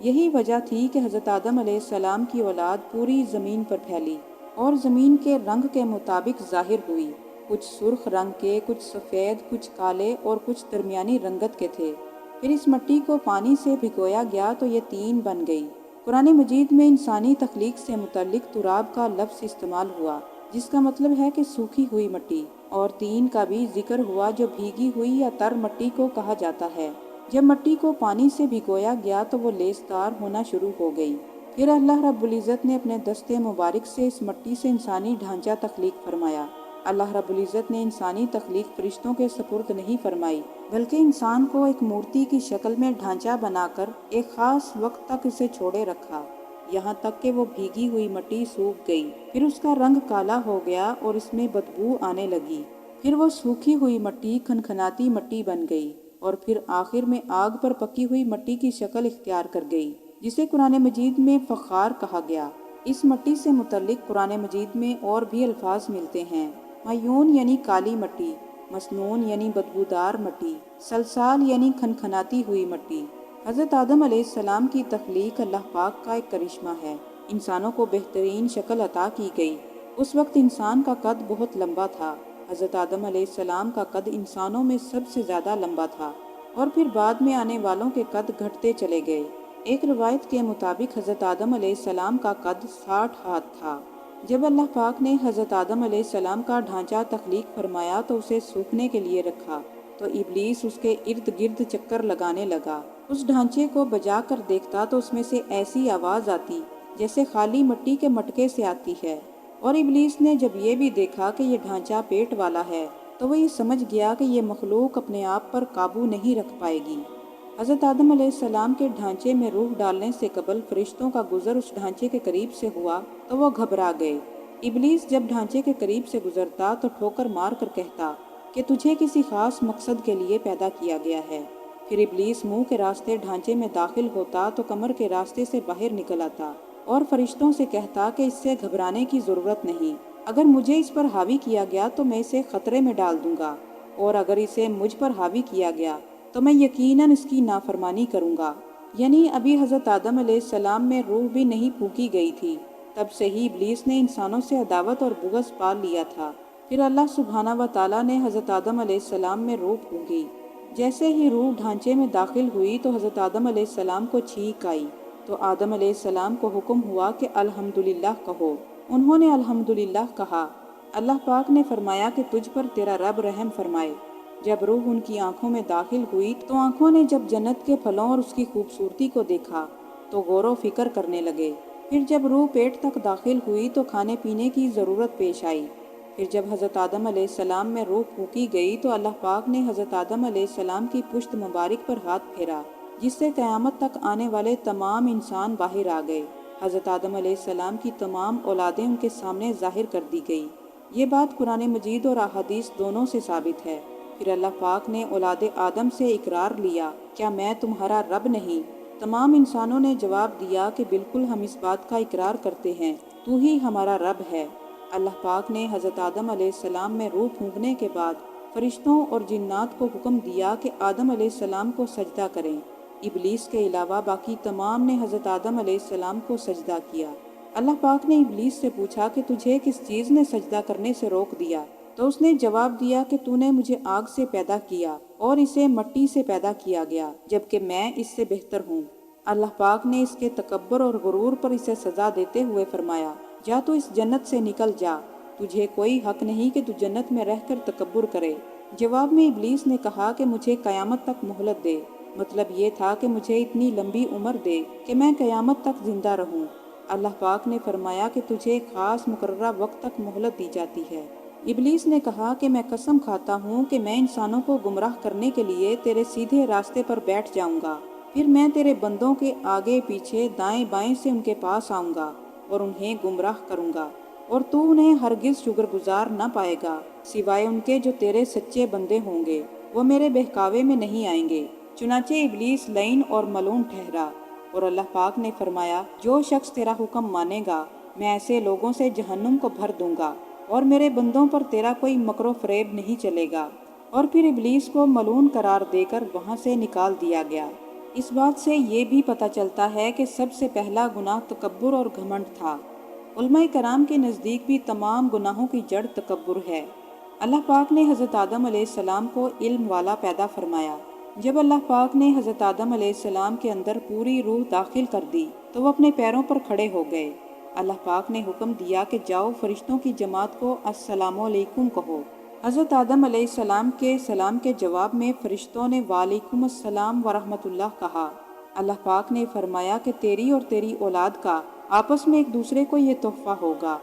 یہی وجہ تھی کہ حضرت آدم علیہ السلام کی اولاد پوری زمین پر پھیلی اور زمین کے رنگ کے مطابق ظاہر ہوئی۔ کچھ سرخ رنگ کے، کچھ سفید، کچھ کالے اور کچھ درمیانی رنگت کے تھے۔ پھر اس مٹی کو پانی سے بھگویا گیا تو یہ طین بن گئی۔ قرآن مجید میں انسانی تخلیق سے متعلق تراب کا لفظ استعمال ہوا، جس کا مطلب ہے کہ سوکھی ہوئی مٹی، اور طین کا بھی ذکر ہوا جو بھیگی ہوئی یا تر مٹی کو کہا جاتا ہے۔ جب مٹی کو پانی سے بھگویا گیا تو وہ لیسدار ہونا شروع ہو گئی۔ پھر اللہ رب العزت نے اپنے دست مبارک سے اس مٹی سے انسانی ڈھانچہ تخلیق فرمایا۔ اللہ رب العزت نے انسانی تخلیق فرشتوں کے سپرد نہیں فرمائی، بلکہ انسان کو ایک مورتی کی شکل میں ڈھانچہ بنا کر ایک خاص وقت تک اسے چھوڑے رکھا، یہاں تک کہ وہ بھیگی ہوئی مٹی سوکھ گئی۔ پھر اس کا رنگ کالا ہو گیا اور اس میں بدبو آنے لگی۔ پھر وہ سوکھی ہوئی مٹی کھنکھناتی مٹی بن گئی اور پھر آخر میں آگ پر پکی ہوئی مٹی کی شکل اختیار کر گئی، جسے قرآن مجید میں فخار کہا گیا۔ اس مٹی سے متعلق قرآن مجید میں اور بھی الفاظ ملتے ہیں۔ معیون یعنی کالی مٹی، مسنون یعنی بدبودار مٹی، سلسال یعنی کھنکھناتی ہوئی مٹی۔ حضرت آدم علیہ السلام کی تخلیق اللہ پاک کا ایک کرشمہ ہے۔ انسانوں کو بہترین شکل عطا کی گئی۔ اس وقت انسان کا قد بہت لمبا تھا۔ حضرت آدم علیہ السلام کا قد انسانوں میں سب سے زیادہ لمبا تھا، اور پھر بعد میں آنے والوں کے قد گھٹتے چلے گئے۔ ایک روایت کے مطابق حضرت آدم علیہ السلام کا قد 60 ہاتھ تھا۔ جب اللہ پاک نے حضرت آدم علیہ السلام کا ڈھانچہ تخلیق فرمایا تو اسے سوکھنے کے لیے رکھا، تو ابلیس اس کے ارد گرد چکر لگانے لگا۔ اس ڈھانچے کو بجا کر دیکھتا تو اس میں سے ایسی آواز آتی جیسے خالی مٹی کے مٹکے سے آتی ہے، اور ابلیس نے جب یہ بھی دیکھا کہ یہ ڈھانچہ پیٹ والا ہے تو وہ یہ سمجھ گیا کہ یہ مخلوق اپنے آپ پر قابو نہیں رکھ پائے گی۔ حضرت آدم علیہ السلام کے ڈھانچے میں روح ڈالنے سے قبل فرشتوں کا گزر اس ڈھانچے کے قریب سے ہوا تو وہ گھبرا گئے۔ ابلیس جب ڈھانچے کے قریب سے گزرتا تو ٹھوکر مار کر کہتا کہ تجھے کسی خاص مقصد کے لیے پیدا کیا گیا ہے۔ پھر ابلیس منہ کے راستے ڈھانچے میں داخل ہوتا تو کمر کے راستے سے باہر نکل آتا اور فرشتوں سے کہتا کہ اس سے گھبرانے کی ضرورت نہیں، اگر مجھے اس پر حاوی کیا گیا تو میں اسے خطرے میں ڈال دوں گا، اور اگر اسے مجھ پر حاوی کیا گیا تو میں یقیناً اس کی نافرمانی کروں گا۔ یعنی ابھی حضرت آدم علیہ السلام میں روح بھی نہیں پھونکی گئی تھی، تب سے ہی ابلیس نے انسانوں سے عداوت اور بغض پال لیا تھا۔ پھر اللہ سبحانہ و تعالیٰ نے حضرت آدم علیہ السلام میں روح پھونکی۔ جیسے ہی روح ڈھانچے میں داخل ہوئی تو حضرت آدم علیہ السلام کو چھینک آئی، تو آدم علیہ السلام کو حکم ہوا کہ الحمدللہ کہو۔ انہوں نے الحمدللہ کہا۔ اللہ پاک نے فرمایا کہ تجھ پر تیرا رب رحم فرمائے۔ جب روح ان کی آنکھوں میں داخل ہوئی تو آنکھوں نے جب جنت کے پھلوں اور اس کی خوبصورتی کو دیکھا تو غور و فکر کرنے لگے۔ پھر جب روح پیٹ تک داخل ہوئی تو کھانے پینے کی ضرورت پیش آئی۔ پھر جب حضرت آدم علیہ السلام میں روح پھونکی گئی تو اللہ پاک نے حضرت آدم علیہ السلام کی پشت مبارک پر ہاتھ پھیرا، جس سے قیامت تک آنے والے تمام انسان باہر آ گئے۔ حضرت آدم علیہ السلام کی تمام اولادیں ان کے سامنے ظاہر کر دی گئی۔ یہ بات قرآن مجید اور احادیث دونوں سے ثابت ہے۔ پھر اللہ پاک نے اولاد آدم سے اقرار لیا، کیا میں تمہارا رب نہیں؟ تمام انسانوں نے جواب دیا کہ بالکل ہم اس بات کا اقرار کرتے ہیں، تو ہی ہمارا رب ہے۔ اللہ پاک نے حضرت آدم علیہ السلام میں روح پھونکنے کے بعد فرشتوں اور جنات کو حکم دیا کہ آدم علیہ السلام کو سجدہ کریں۔ ابلیس کے علاوہ باقی تمام نے حضرت آدم علیہ السلام کو سجدہ کیا۔ اللہ پاک نے ابلیس سے پوچھا کہ تجھے کس چیز نے سجدہ کرنے سے روک دیا؟ تو اس نے جواب دیا کہ تو نے مجھے آگ سے پیدا کیا اور اسے مٹی سے پیدا کیا گیا، جبکہ میں اس سے بہتر ہوں۔ اللہ پاک نے اس کے تکبر اور غرور پر اسے سزا دیتے ہوئے فرمایا، جا تو اس جنت سے نکل جا، تجھے کوئی حق نہیں کہ تو جنت میں رہ کر تکبر کرے۔ جواب میں ابلیس نے کہا کہ مجھے قیامت تک مہلت دے، مطلب یہ تھا کہ مجھے اتنی لمبی عمر دے کہ میں قیامت تک زندہ رہوں۔ اللہ پاک نے فرمایا کہ تجھے ایک خاص مقررہ وقت تک مہلت دی جاتی ہے۔ ابلیس نے کہا کہ میں قسم کھاتا ہوں کہ میں انسانوں کو گمراہ کرنے کے لیے تیرے سیدھے راستے پر بیٹھ جاؤں گا، پھر میں تیرے بندوں کے آگے پیچھے دائیں بائیں سے ان کے پاس آؤں گا اور انہیں گمراہ کروں گا، اور تو انہیں ہرگز شکر گزار نہ پائے گا سوائے ان کے جو تیرے سچے بندے ہوں گے، وہ میرے بہکاوے میں نہیں آئیں گے۔ چنانچہ ابلیس لعین اور ملعون ٹھہرا، اور اللہ پاک نے فرمایا، جو شخص تیرا حکم مانے گا میں ایسے لوگوں سے جہنم کو بھر دوں گا، اور میرے بندوں پر تیرا کوئی مکر و فریب نہیں چلے گا۔ اور پھر ابلیس کو ملعون قرار دے کر وہاں سے نکال دیا گیا۔ اس بات سے یہ بھی پتہ چلتا ہے کہ سب سے پہلا گناہ تکبر اور گھمنڈ تھا۔ علماء کرام کے نزدیک بھی تمام گناہوں کی جڑ تکبر ہے۔ اللہ پاک نے حضرت آدم علیہ السلام کو علم والا پیدا فرمایا۔ جب اللہ پاک نے حضرت آدم علیہ السلام کے اندر پوری روح داخل کر دی تو وہ اپنے پیروں پر کھڑے ہو گئے۔ اللہ پاک نے حکم دیا کہ جاؤ فرشتوں کی جماعت کو السلام علیکم کہو۔ حضرت آدم علیہ السلام کے سلام کے جواب میں فرشتوں نے وعلیکم السلام ورحمۃ اللہ کہا۔ اللہ پاک نے فرمایا کہ تیری اور تیری اولاد کا آپس میں ایک دوسرے کو یہ تحفہ ہوگا۔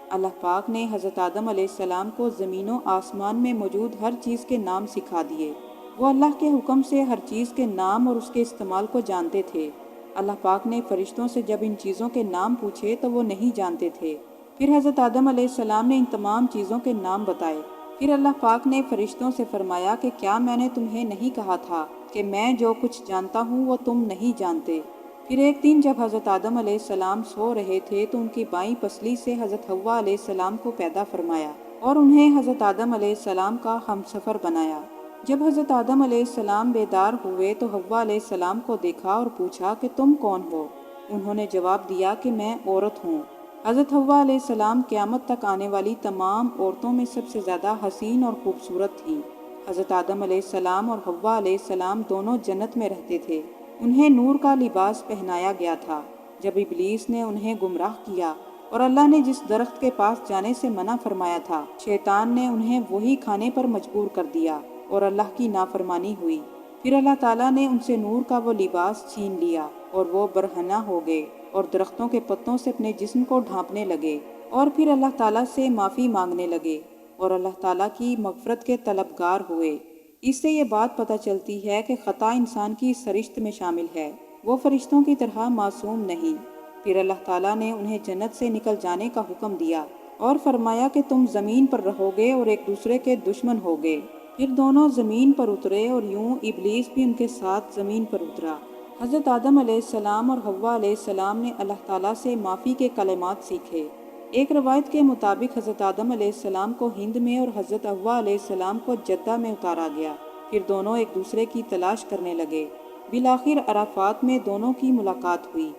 اللہ پاک نے حضرت آدم علیہ السلام کو زمین و آسمان میں موجود ہر چیز کے نام سکھا دیے۔ وہ اللہ کے حکم سے ہر چیز کے نام اور اس کے استعمال کو جانتے تھے۔ اللہ پاک نے فرشتوں سے جب ان چیزوں کے نام پوچھے تو وہ نہیں جانتے تھے۔ پھر حضرت آدم علیہ السلام نے ان تمام چیزوں کے نام بتائے۔ پھر اللہ پاک نے فرشتوں سے فرمایا کہ کیا میں نے تمہیں نہیں کہا تھا کہ میں جو کچھ جانتا ہوں وہ تم نہیں جانتے؟ پھر ایک دن جب حضرت آدم علیہ السلام سو رہے تھے تو ان کی بائیں پسلی سے حضرت حوا علیہ السلام کو پیدا فرمایا اور انہیں حضرت آدم علیہ السلام کا ہمسفر بنایا۔ جب حضرت آدم علیہ السلام بیدار ہوئے تو حوا علیہ السلام کو دیکھا اور پوچھا کہ تم کون ہو؟ انہوں نے جواب دیا کہ میں عورت ہوں۔ حضرت حوا علیہ السلام قیامت تک آنے والی تمام عورتوں میں سب سے زیادہ حسین اور خوبصورت تھیں۔ حضرت آدم علیہ السلام اور حوا علیہ السلام دونوں جنت میں رہتے تھے۔ انہیں نور کا لباس پہنایا گیا تھا۔ جب ابلیس نے انہیں گمراہ کیا اور اللہ نے جس درخت کے پاس جانے سے منع فرمایا تھا، شیطان نے انہیں وہی کھانے پر مجبور کر دیا اور اللہ کی نافرمانی ہوئی۔ پھر اللہ تعالیٰ نے ان سے نور کا وہ لباس چھین لیا اور وہ برہنہ ہو گئے اور درختوں کے پتوں سے اپنے جسم کو ڈھانپنے لگے اور پھر اللہ تعالیٰ سے معافی مانگنے لگے اور اللہ تعالیٰ کی مغفرت کے طلبگار ہوئے۔ اس سے یہ بات پتہ چلتی ہے کہ خطا انسان کی سرشت میں شامل ہے، وہ فرشتوں کی طرح معصوم نہیں۔ پھر اللہ تعالیٰ نے انہیں جنت سے نکل جانے کا حکم دیا اور فرمایا کہ تم زمین پر رہو گے اور ایک دوسرے کے دشمن ہوگے۔ پھر دونوں زمین پر اترے اور یوں ابلیس بھی ان کے ساتھ زمین پر اترا۔ حضرت آدم علیہ السلام اور حوا علیہ السلام نے اللہ تعالیٰ سے معافی کے کلمات سیکھے۔ ایک روایت کے مطابق حضرت آدم علیہ السلام کو ہند میں اور حضرت حوا علیہ السلام کو جدہ میں اتارا گیا۔ پھر دونوں ایک دوسرے کی تلاش کرنے لگے۔ بالآخر عرفات میں دونوں کی ملاقات ہوئی۔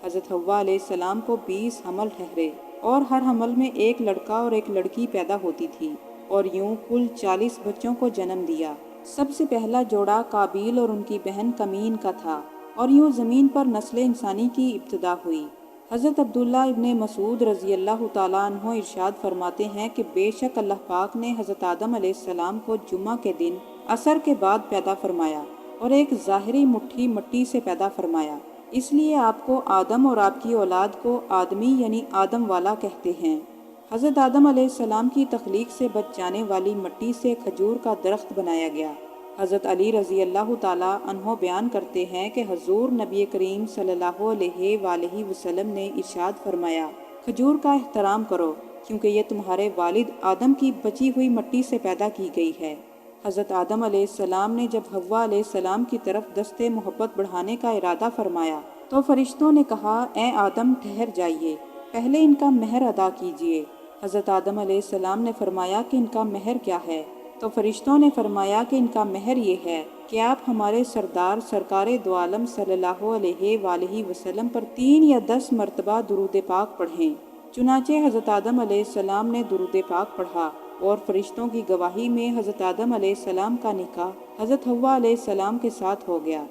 حضرت حوا علیہ السلام کو 20 حمل ٹھہرے اور ہر حمل میں ایک لڑکا اور ایک لڑکی پیدا ہوتی تھی اور یوں کل 40 بچوں کو جنم دیا۔ سب سے پہلا جوڑا قابیل اور ان کی بہن کمین کا تھا اور یوں زمین پر نسل انسانی کی ابتدا ہوئی۔ حضرت عبداللہ ابن مسعود رضی اللہ تعالیٰ عنہ ارشاد فرماتے ہیں کہ بے شک اللہ پاک نے حضرت آدم علیہ السلام کو جمعہ کے دن عصر کے بعد پیدا فرمایا اور ایک ظاہری مٹھی مٹی سے پیدا فرمایا۔ اس لیے آپ کو آدم اور آپ کی اولاد کو آدمی یعنی آدم والا کہتے ہیں۔ حضرت آدم علیہ السلام کی تخلیق سے بچ جانے والی مٹی سے کھجور کا درخت بنایا گیا۔ حضرت علی رضی اللہ تعالیٰ عنہ بیان کرتے ہیں کہ حضور نبی کریم صلی اللہ علیہ وآلہ وسلم نے ارشاد فرمایا، کھجور کا احترام کرو کیونکہ یہ تمہارے والد آدم کی بچی ہوئی مٹی سے پیدا کی گئی ہے۔ حضرت آدم علیہ السلام نے جب حوا علیہ السلام کی طرف دست محبت بڑھانے کا ارادہ فرمایا تو فرشتوں نے کہا، اے آدم ٹھہر جائیے، پہلے ان کا مہر ادا کیجیے۔ حضرت آدم علیہ السلام نے فرمایا کہ ان کا مہر کیا ہے؟ تو فرشتوں نے فرمایا کہ ان کا مہر یہ ہے کہ آپ ہمارے سردار سرکار دو عالم صلی اللہ علیہ وآلہ وسلم پر 3 یا 10 مرتبہ درود پاک پڑھیں۔ چنانچہ حضرت آدم علیہ السلام نے درود پاک پڑھا اور فرشتوں کی گواہی میں حضرت آدم علیہ السلام کا نکاح حضرت حوا علیہ السلام کے ساتھ ہو گیا۔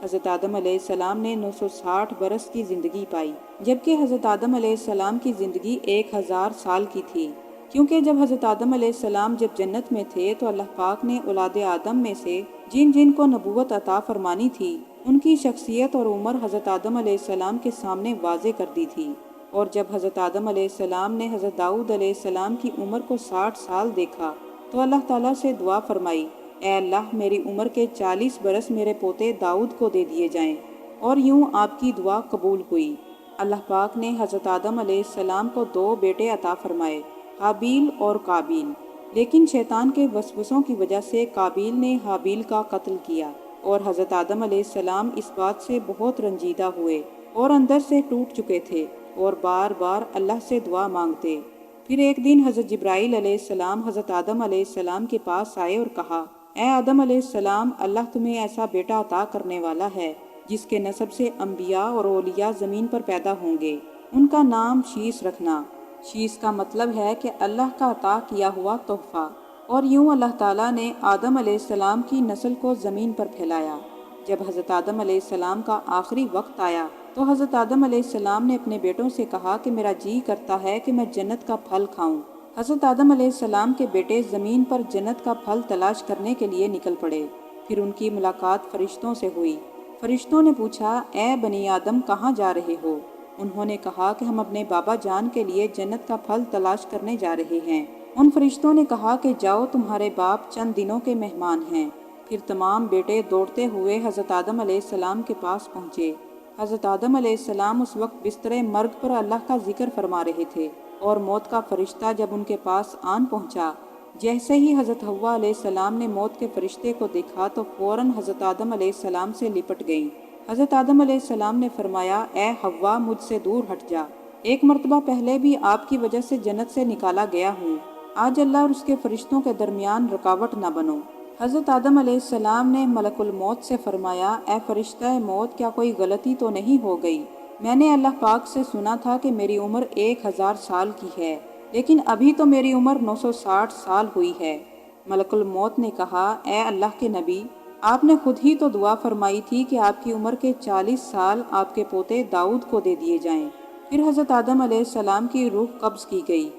حضرت آدم علیہ السلام نے 960 برس کی زندگی پائی، جبکہ حضرت آدم علیہ السلام کی زندگی 1000 سال کی تھی، کیونکہ جب حضرت آدم علیہ السلام جب جنت میں تھے تو اللہ پاک نے اولاد آدم میں سے جن جن کو نبوت عطا فرمانی تھی ان کی شخصیت اور عمر حضرت آدم علیہ السلام کے سامنے واضح کر دی تھی۔ اور جب حضرت آدم علیہ السلام نے حضرت داؤد علیہ السلام کی عمر کو 60 سال دیکھا تو اللہ تعالیٰ سے دعا فرمائی، اے اللہ میری عمر کے 40 برس میرے پوتے داؤد کو دے دیے جائیں، اور یوں آپ کی دعا قبول ہوئی۔ اللہ پاک نے حضرت آدم علیہ السلام کو 2 بیٹے عطا فرمائے، حابیل اور قابیل، لیکن شیطان کے وسوسوں کی وجہ سے قابیل نے حابیل کا قتل کیا اور حضرت آدم علیہ السلام اس بات سے بہت رنجیدہ ہوئے اور اندر سے ٹوٹ چکے تھے اور بار بار اللہ سے دعا مانگتے۔ پھر ایک دن حضرت جبرائیل علیہ السلام حضرت آدم علیہ السلام کے پاس آئے اور کہا، اے آدم علیہ السلام، اللہ تمہیں ایسا بیٹا عطا کرنے والا ہے جس کے نسب سے انبیاء اور اولیاء زمین پر پیدا ہوں گے، ان کا نام شیس رکھنا۔ شیس کا مطلب ہے کہ اللہ کا عطا کیا ہوا تحفہ۔ اور یوں اللہ تعالیٰ نے آدم علیہ السلام کی نسل کو زمین پر پھیلایا۔ جب حضرت آدم علیہ السلام کا آخری وقت آیا تو حضرت آدم علیہ السلام نے اپنے بیٹوں سے کہا کہ میرا جی کرتا ہے کہ میں جنت کا پھل کھاؤں۔ حضرت آدم علیہ السلام کے بیٹے زمین پر جنت کا پھل تلاش کرنے کے لیے نکل پڑے۔ پھر ان کی ملاقات فرشتوں سے ہوئی۔ فرشتوں نے پوچھا، اے بنی آدم کہاں جا رہے ہو؟ انہوں نے کہا کہ ہم اپنے بابا جان کے لیے جنت کا پھل تلاش کرنے جا رہے ہیں۔ ان فرشتوں نے کہا کہ جاؤ، تمہارے باپ چند دنوں کے مہمان ہیں۔ پھر تمام بیٹے دوڑتے ہوئے حضرت آدم علیہ السلام کے پاس پہنچے۔ حضرت آدم علیہ السلام اس وقت بستر مرگ پر اللہ کا ذکر فرما رہے تھے، اور موت کا فرشتہ جب ان کے پاس آن پہنچا، جیسے ہی حضرت حوا علیہ السلام نے موت کے فرشتے کو دیکھا تو فوراً حضرت آدم علیہ السلام سے لپٹ گئیں۔ حضرت آدم علیہ السلام نے فرمایا، اے حوا، مجھ سے دور ہٹ جا، ایک مرتبہ پہلے بھی آپ کی وجہ سے جنت سے نکالا گیا ہوں، آج اللہ اور اس کے فرشتوں کے درمیان رکاوٹ نہ بنو۔ حضرت آدم علیہ السلام نے ملک الموت سے فرمایا، اے فرشتہ موت، کیا کوئی غلطی تو نہیں ہو گئی؟ میں نے اللہ پاک سے سنا تھا کہ میری عمر 1000 سال کی ہے، لیکن ابھی تو میری عمر 960 سال ہوئی ہے۔ ملک الموت نے کہا، اے اللہ کے نبی، آپ نے خود ہی تو دعا فرمائی تھی کہ آپ کی عمر کے 40 سال آپ کے پوتے داؤد کو دے دیے جائیں۔ پھر حضرت آدم علیہ السلام کی روح قبض کی گئی،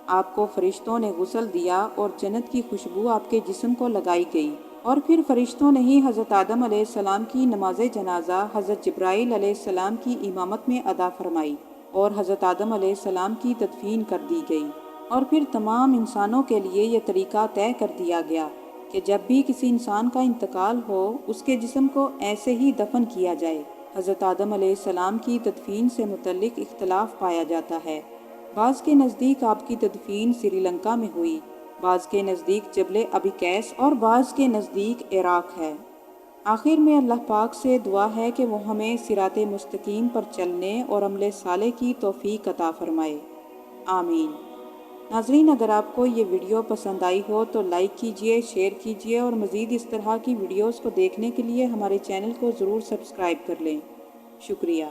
آپ کو فرشتوں نے غسل دیا اور جنت کی خوشبو آپ کے جسم کو لگائی گئی، اور پھر فرشتوں نے ہی حضرت آدم علیہ السلام کی نماز جنازہ حضرت جبرائیل علیہ السلام کی امامت میں ادا فرمائی، اور حضرت آدم علیہ السلام کی تدفین کر دی گئی۔ اور پھر تمام انسانوں کے لیے یہ طریقہ طے کر دیا گیا کہ جب بھی کسی انسان کا انتقال ہو، اس کے جسم کو ایسے ہی دفن کیا جائے۔ حضرت آدم علیہ السلام کی تدفین سے متعلق اختلاف پایا جاتا ہے۔ بعض کے نزدیک آپ کی تدفین سری لنکا میں ہوئی، بعض کے نزدیک جبل ابیکیس، اور بعض کے نزدیک عراق ہے۔ آخر میں اللہ پاک سے دعا ہے کہ وہ ہمیں صراط مستقیم پر چلنے اور عمل صالح کی توفیق عطا فرمائے، آمین۔ ناظرین، اگر آپ کو یہ ویڈیو پسند آئی ہو تو لائک کیجئے، شیئر کیجئے، اور مزید اس طرح کی ویڈیوز کو دیکھنے کے لیے ہمارے چینل کو ضرور سبسکرائب کر لیں۔ شکریہ۔